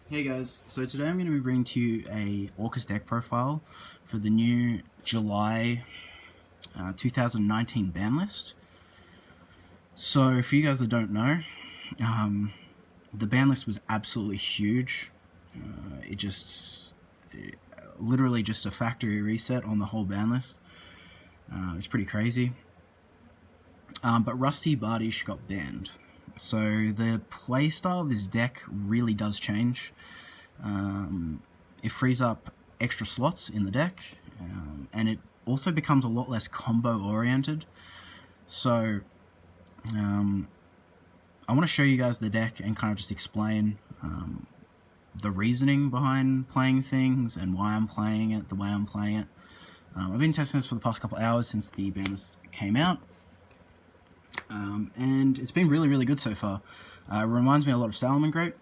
Hey guys, so today I'm going to be bringing to you a Orcust deck profile for the new July 2019 ban list. So for you guys that don't know, the ban list was absolutely huge. Literally just a factory reset on the whole ban list. It's pretty crazy. But Rusty Bardish got banned. So the playstyle of this deck really does change. It frees up extra slots in the deck, and it also becomes a lot less combo oriented. So I want to show you guys the deck and kind of just explain the reasoning behind playing things and why I'm playing it the way I'm playing it. I've been testing this for the past couple hours since the ban list came out, and it's been really good so far. It reminds me a lot of Salamangreat.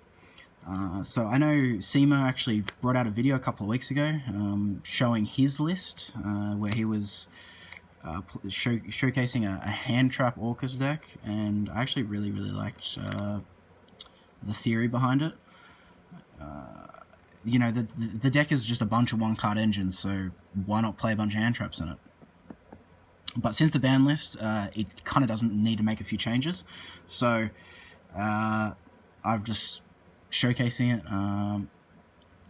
So I know Simo actually brought out a video a couple of weeks ago showing his list, where he was showcasing a hand trap Orcust deck, and I actually really liked the theory behind it. You know, the deck is just a bunch of one-card engines, so why not play a bunch of hand traps in it? But since the ban list, it kind of doesn't need to make a few changes, so I've just showcasing it,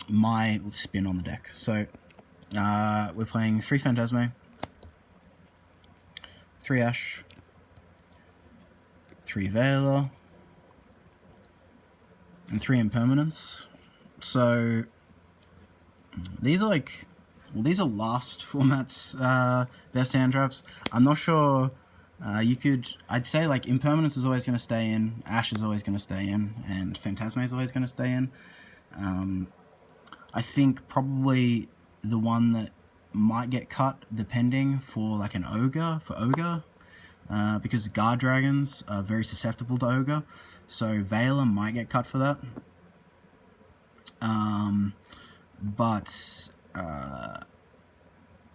my spin on the deck. So we're playing 3 Phantasme, 3 Ash, 3 Veiler, and 3 Impermanence. So these are these are last format's best hand traps. I'm not sure. I'd say like Impermanence is always going to stay in, Ash is always going to stay in, and Phantasme is always going to stay in. I think probably the one that might get cut, depending, for like an Ogre, because Guard Dragons are very susceptible to Ogre, so Veiler might get cut for that. But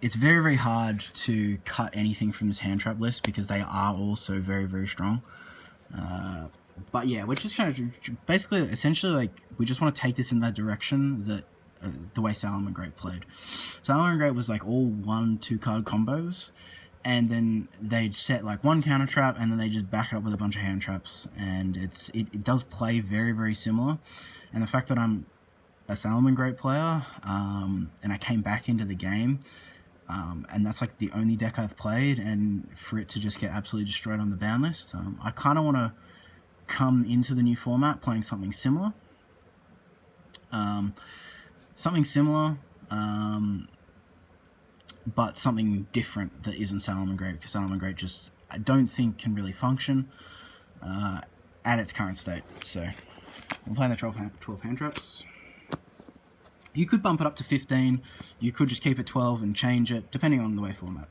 it's very hard to cut anything from this hand trap list because they are all so very strong. But yeah, we're just kind of basically, essentially, like, we just want to take this in that direction that the way Salamangreat played. Salamangreat was like all 1-2 card combos, and then they'd set like one counter trap, and then they just back it up with a bunch of hand traps, and it does play very similar. And the fact that I'm a Salamangreat player, and I came back into the game, and that's like the only deck I've played, and for it to just get absolutely destroyed on the ban list, I kind of want to come into the new format playing something similar. But something different that isn't Salamangreat, because Salamangreat just, I don't think, can really function at its current state. So I'm playing the 12 hand traps. You could bump it up to 15, you could just keep it 12 and change it, depending on the way format.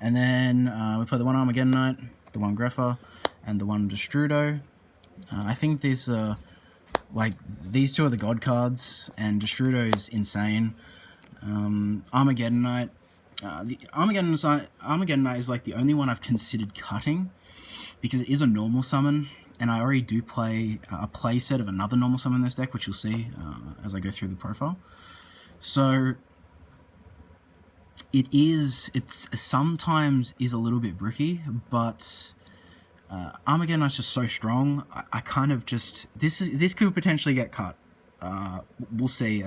And then we play the 1 Armageddonite, the 1 Greffa, and the 1 Destrudo. I think these are, like, these two are the god cards, and Destrudo is insane. Armageddonite, Armageddonite is like the only one I've considered cutting, because it is a normal summon, and I already do play a play set of another normal summon in this deck, which you'll see as I go through the profile. So it's sometimes is a little bit bricky, but Armageddonite's just so strong. I kind of just, this could potentially get cut. We'll see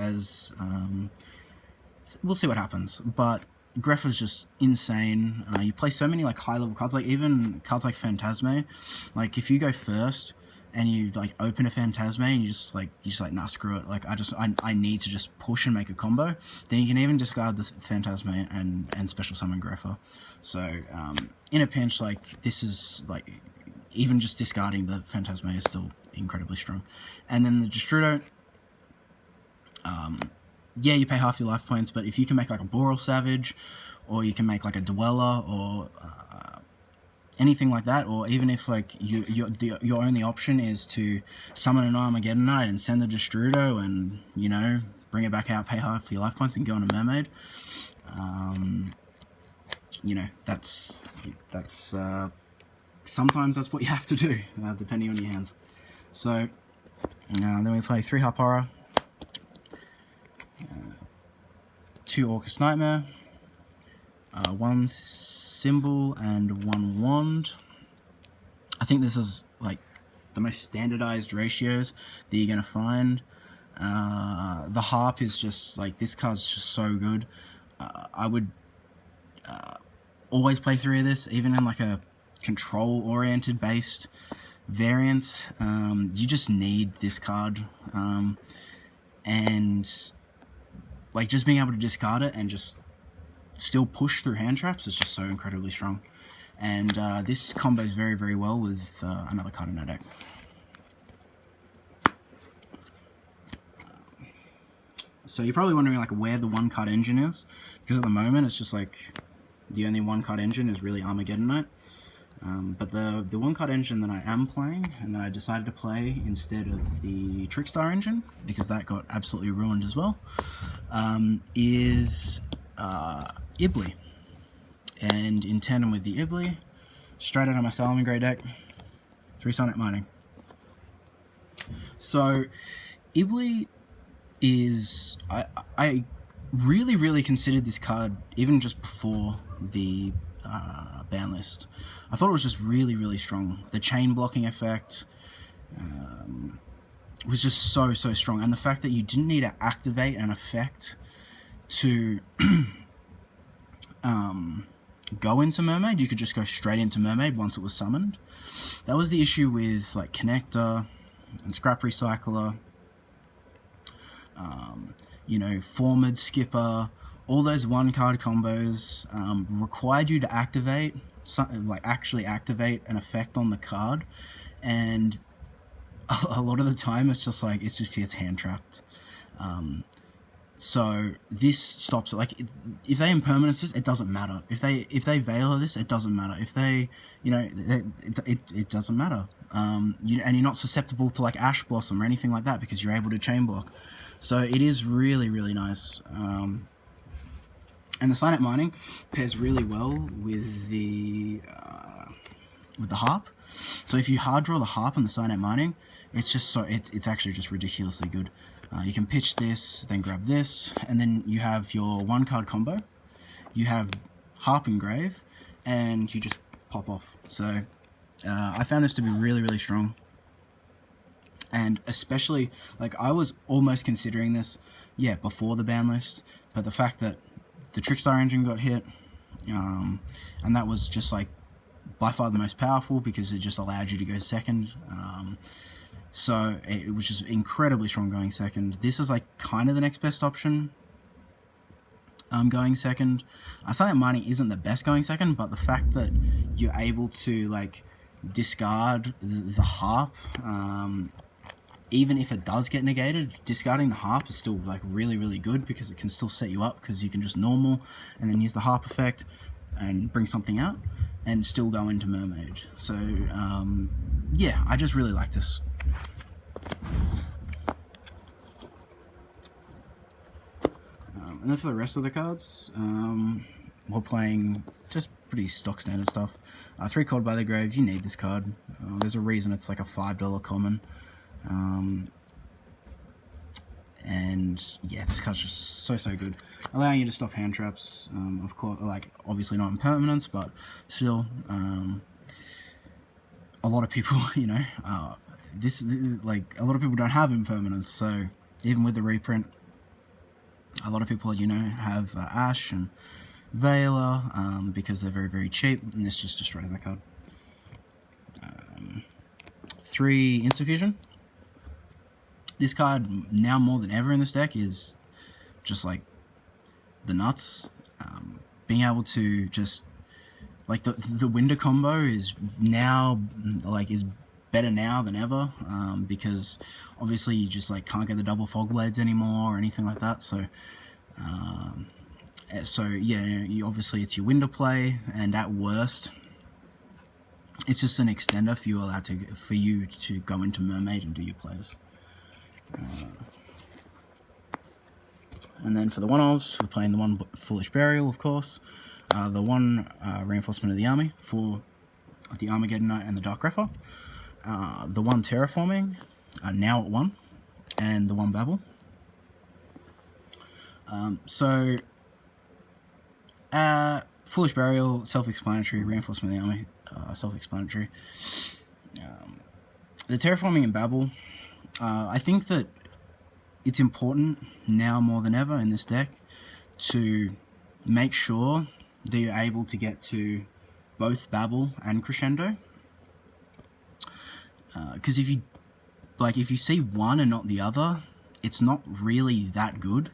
we'll see what happens, but Greffa's just insane. You play so many like high level cards, like even cards like Phantasme. Like if you go first and you like open a Phantasme and you just like nah, screw it. Like I need to just push and make a combo. Then you can even discard this Phantasme and special summon Greffa. So in a pinch, like, this is like, even just discarding the Phantasme is still incredibly strong. And then the Destrudo, yeah, you pay half your life points, but if you can make like a Boral Savage, or you can make like a Dweller, or anything like that, or even if like your only option is to summon an Armageddonite and send the Destrudo and, you know, bring it back out, pay half your life points, and go on a Mermaid, you know, that's sometimes that's what you have to do, depending on your hands. So Then we play 3 Harp Horror, 2 Orcust Nightmare, 1 Symbol and 1 Wand. I think this is like the most standardized ratios that you're going to find. The Harp is just like, this card's just so good. I would always play 3 of this, even in like a control oriented based variant. You just need this card, and like just being able to discard it and just still push through hand traps is just so incredibly strong. And this combos very, very well with another card in our deck. So you're probably wondering like where the 1 card engine is, because at the moment it's just like the only 1 card engine is really Armageddon Knight. But the 1 card engine that I am playing, and that I decided to play instead of the Trickstar engine, because that got absolutely ruined as well, is Ibly. And in tandem with the Ibly, straight out of my Salamangreat deck, 3 Sonnet Mining. So Ibly is, I really considered this card even just before the ban list. I thought it was just really strong. The chain blocking effect was just so strong, and the fact that you didn't need to activate an effect to go into Mermaid, you could just go straight into Mermaid once it was summoned. That was the issue with like Connector and Scrap Recycler, you know, Forward Skipper. All those 1 card combos required you to activate, actually activate an effect on the card, and a lot of the time it's just like, it's hand trapped. So this stops it. Like, if they impermanence this, it doesn't matter. If they Veil this, it doesn't matter. If they, you know, it doesn't matter. And you're not susceptible to like Ash Blossom or anything like that, because you're able to chain block. So it is really nice. And the Sonnet Mining pairs really well with the Harp. So if you hard draw the Harp and the Sonnet Mining, it's just it's actually just ridiculously good. You can pitch this, then grab this, and then you have your 1 card combo. You have Harp Engrave, and you just pop off. So I found this to be really strong. And especially, like, I was almost considering this, before the ban list, but the fact that the Trickstar engine got hit, and that was just like by far the most powerful, because it just allowed you to go second. So it was just incredibly strong going second. This is like kind of the next best option going second. Sonnet Mining isn't the best going second, but the fact that you're able to like discard the Harp, even if it does get negated, discarding the Harp is still like really good, because it can still set you up, because you can just normal and then use the Harp effect and bring something out and still go into Mermaid. So yeah, I just really like this. And then for the rest of the cards, we're playing just pretty stock standard stuff. 3 Called by the Grave, you need this card. There's a reason it's like a $5 common. And yeah, this card's just so good, allowing you to stop hand traps. Of course, like obviously not impermanence, but still, a lot of people, you know, like a lot of people don't have impermanence. So even with the reprint, a lot of people, you know, have Ash and Veiler, because they're very cheap, and this just destroys that card. 3 Instafusion. This card, now more than ever in this deck, is just like the nuts. Being able to just, like, the Winder combo is now, like, is better now than ever, because obviously you just like can't get the double Fog Blades anymore or anything like that. So yeah, you obviously it's your Winder play, and at worst it's just an extender for you to go into Mermaid and do your plays. And then for the one-offs, we're playing the 1 Foolish Burial, of course, the 1 Reinforcement of the Army for the Armageddon Knight and the Dark Grepher, the 1 Terraforming, now at 1, and the 1 Babel. Foolish Burial, self-explanatory. Reinforcement of the army, self-explanatory. The Terraforming and Babel, I think that it's important now more than ever in this deck to make sure that you're able to get to both Babel and Crescendo. Because if you see one and not the other, it's not really that good.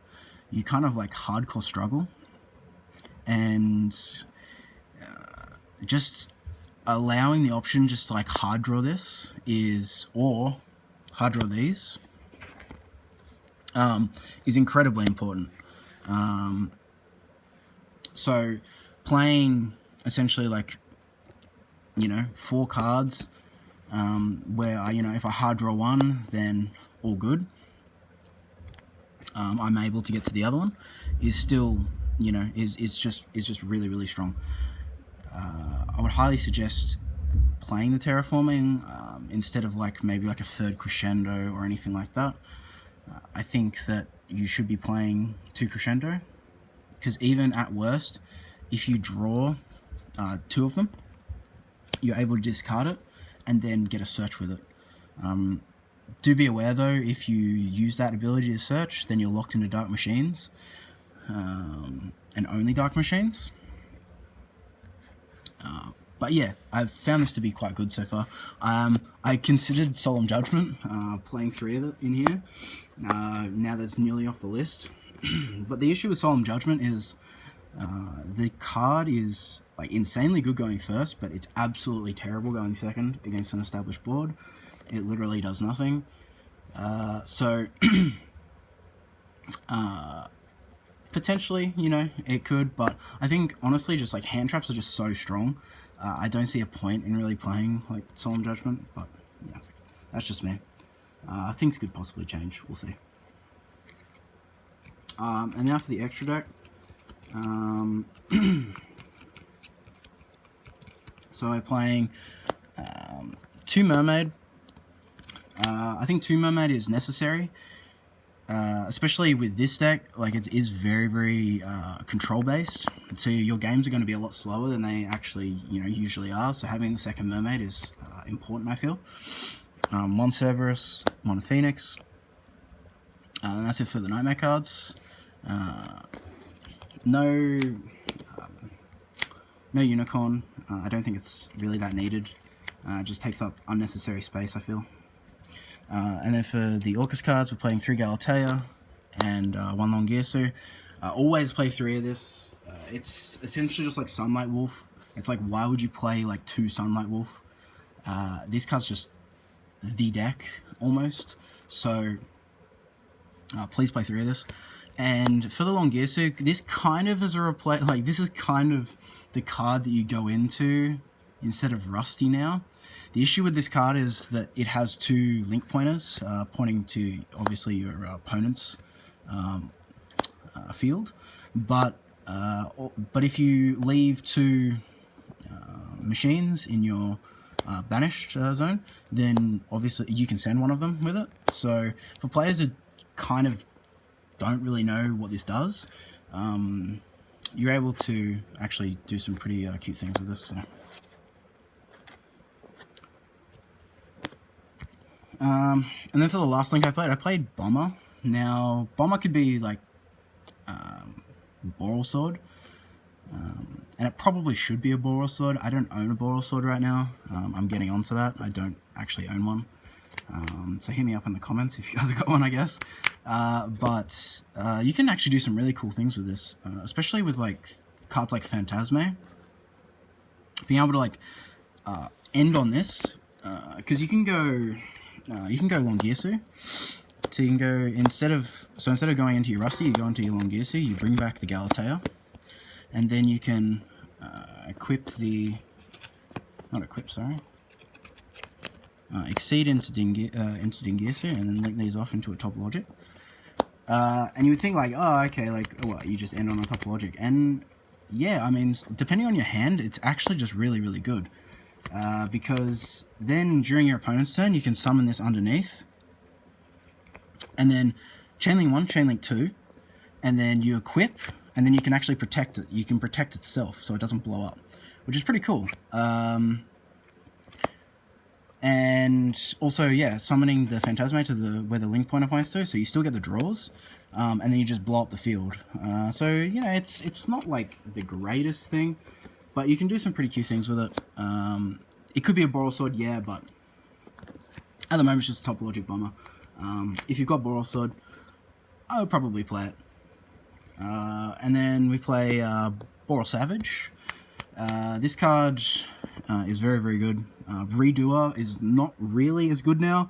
You kind of like hardcore struggle, and just allowing the option just to like hard draw this or hard draw these is incredibly important. So playing essentially like 4 cards where if I hard draw one, then all good. I'm able to get to the other one is still is just really strong. I would highly suggest playing the Terraforming instead of maybe a 3rd Crescendo or anything like that. I think that you should be playing 2 Crescendo, because even at worst, if you draw 2 of them, you're able to discard it and then get a search with it. Do be aware though, if you use that ability to search, then you're locked into Dark Machines, and only Dark Machines. But yeah, I've found this to be quite good so far. I considered Solemn Judgment, playing 3 of it in here, now that's nearly off the list. But the issue with Solemn Judgment is the card is insanely good going first, but it's absolutely terrible going second against an established board. It literally does nothing. So potentially, it could, but I think honestly just hand traps are just so strong. I don't see a point in really playing Solemn Judgment, but yeah, that's just me. Things could possibly change, we'll see. And now for the extra deck. So I'm playing 2 Mermaid. I think 2 Mermaid is necessary, especially with this deck. It is very control based, so your games are going to be a lot slower than they actually usually are. So having the 2nd Mermaid is important, I feel. 1 Cerberus, 1 Phoenix, and that's it for the Nightmare cards. No Unicorn. I don't think it's really that needed. It just takes up unnecessary space, I feel. And then for the Orcust cards, we're playing 3 Galatea and 1 Longirsu. Always play 3 of this. It's essentially just like Sunlight Wolf. It's why would you play 2 Sunlight Wolf? This card's just the deck, almost. So please play 3 of this. And for the Longirsu, this kind of is a replace. This is kind of the card that you go into instead of Rusty now. The issue with this card is that it has 2 link pointers, pointing to obviously your opponent's field. But if you leave 2 machines in your banished zone, then obviously you can send one of them with it. So for players who kind of don't really know what this does, you're able to actually do some pretty cute things with this. So. And then for the last link I played Bomber. Now, Bomber could be Boral Sword, and it probably should be a Boral Sword. I don't own a Boral Sword right now. I'm getting onto that. I don't actually own one. So hit me up in the comments if you guys have got one, I guess. But you can actually do some really cool things with this, especially with cards like Phantasme. Being able to end on this, because you can go Longirsu. So you can go instead of going into your Rusty, you go into your Longirsu. You bring back the Galatea, and then you can exceed into Dingirsu, and then link these off into a top logic. And you would think oh, okay, what, you just end on a top logic. And yeah, I mean, depending on your hand, it's actually just really good. Because then during your opponent's turn, you can summon this underneath, And then chain link 1, chain link 2, and then you equip, and then you can actually protect it. You can protect itself so it doesn't blow up, which is pretty cool. And also, yeah, summoning the Phantasme to where the link pointer points to, so you still get the draws, and then you just blow up the field. So, you know, it's not like the greatest thing, but you can do some pretty cute things with it. It could be a Borrelsword, yeah, but at the moment it's just a Topologic Bomber. If you've got Borrelsword, I would probably play it. And then we play Boral Savage. This card is very, very good. Redoer is not really as good now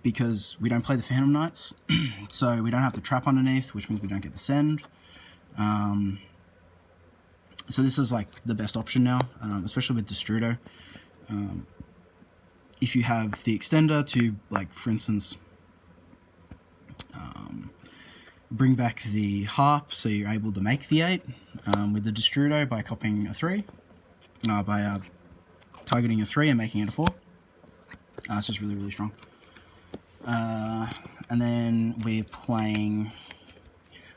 because we don't play the Phantom Knights, so we don't have the trap underneath, which means we don't get the send. So this is like the best option now, especially with Destrudo. If you have the extender to, like, for instance, bring back the harp, so you're able to make the 8 with the Destrudo by copying a 3, by targeting a 3 and making it a 4. It's just really, really strong. And then we're playing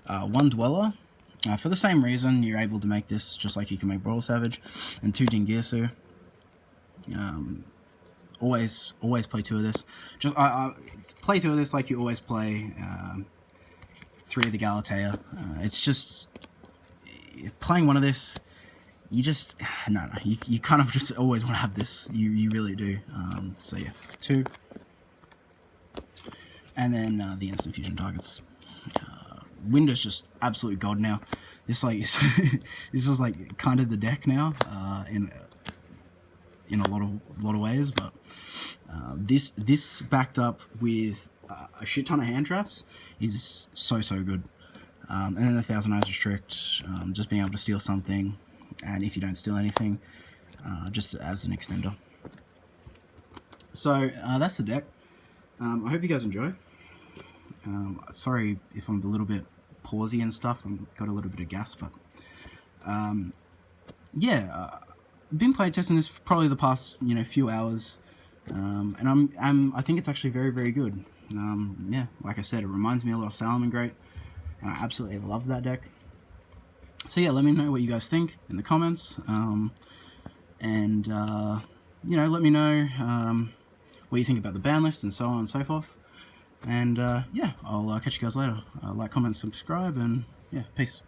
1 Dweller. For the same reason, you're able to make this just like you can make Brawl Savage, and 2 Dingirsu. Always play 2 of this. Just play 2 of this like you always play 3 of the Galatea. It's just playing 1 of this. You just you kind of just always want to have this. You really do. So yeah, 2, and then the instant fusion targets. Window's just absolute god now. This this was like kind of the deck now in a lot of ways, but this backed up with a shit ton of hand traps is so good. And then the Thousand Eyes Restrict, just being able to steal something, and if you don't steal anything, just as an extender. So that's the deck. I hope you guys enjoy. Sorry if I'm a little bit pausey and stuff. I've got a little bit of gas, but yeah, I've been playtesting this for probably the past few hours, and I think it's actually very, very good. Yeah, like I said, it reminds me a lot of Salamangreat, and I absolutely love that deck. So yeah, let me know what you guys think in the comments, and let me know what you think about the ban list and so on and so forth. And yeah, I'll catch you guys later. Like, comment, subscribe, and yeah, peace.